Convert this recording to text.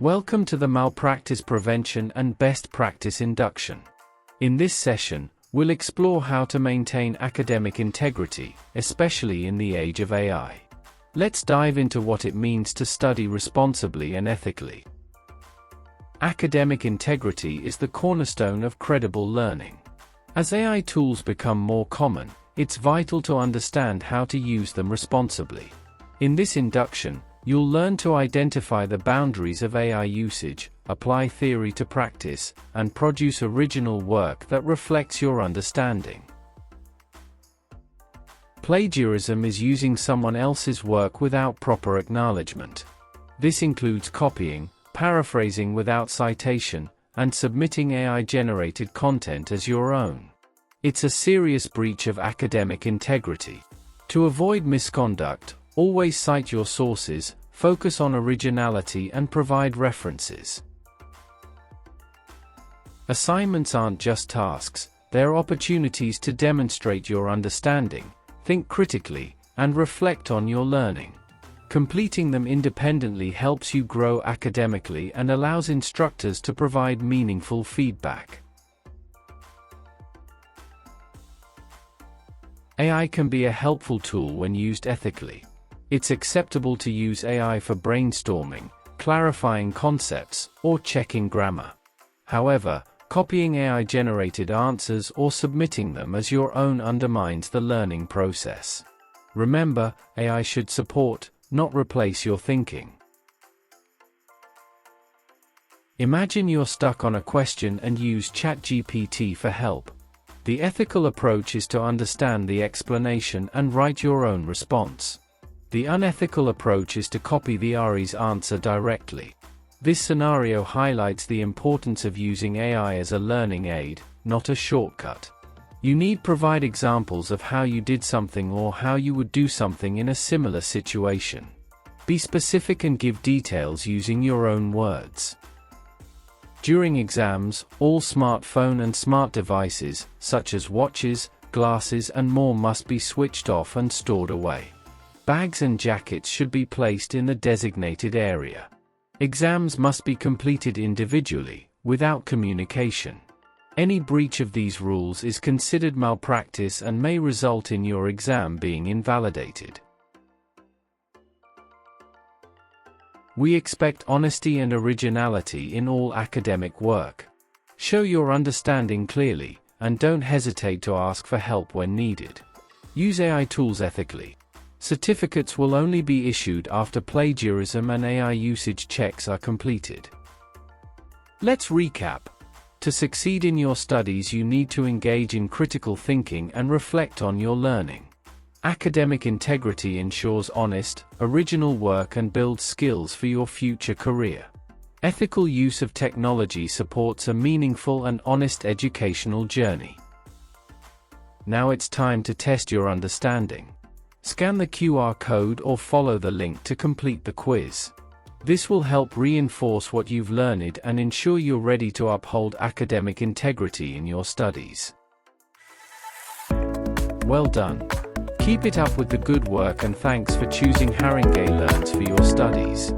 Welcome to the Malpractice Prevention and Best Practice Induction. In this session, we'll explore how to maintain academic integrity, especially in the age of AI. Let's dive into what it means to study responsibly and ethically. Academic integrity is the cornerstone of credible learning. As AI tools become more common, it's vital to understand how to use them responsibly. In this induction, you'll learn to identify the boundaries of AI usage, apply theory to practice, and produce original work that reflects your understanding. Plagiarism is using someone else's work without proper acknowledgement. This includes copying, paraphrasing without citation, and submitting AI-generated content as your own. It's a serious breach of academic integrity. To avoid misconduct, always cite your sources, focus on originality, and provide references. Assignments aren't just tasks, they're opportunities to demonstrate your understanding, think critically, and reflect on your learning. Completing them independently helps you grow academically and allows instructors to provide meaningful feedback. AI can be a helpful tool when used ethically. It's acceptable to use AI for brainstorming, clarifying concepts, or checking grammar. However, copying AI-generated answers or submitting them as your own undermines the learning process. Remember, AI should support, not replace your thinking. Imagine you're stuck on a question and use ChatGPT for help. The ethical approach is to understand the explanation and write your own response. The unethical approach is to copy the AI's answer directly. This scenario highlights the importance of using AI as a learning aid, not a shortcut. You need to provide examples of how you did something or how you would do something in a similar situation. Be specific and give details using your own words. During exams, all smartphone and smart devices, such as watches, glasses, and more, must be switched off and stored away. Bags and jackets should be placed in the designated area. Exams must be completed individually, without communication. Any breach of these rules is considered malpractice and may result in your exam being invalidated. We expect honesty and originality in all academic work. Show your understanding clearly, and don't hesitate to ask for help when needed. Use AI tools ethically. Certificates will only be issued after plagiarism and AI usage checks are completed. Let's recap. To succeed in your studies, you need to engage in critical thinking and reflect on your learning. Academic integrity ensures honest, original work and builds skills for your future career. Ethical use of technology supports a meaningful and honest educational journey. Now it's time to test your understanding. Scan the QR code or follow the link to complete the quiz. This will help reinforce what you've learned and ensure you're ready to uphold academic integrity in your studies. Well done. Keep it up with the good work, and thanks for choosing Haringey Learns for your studies.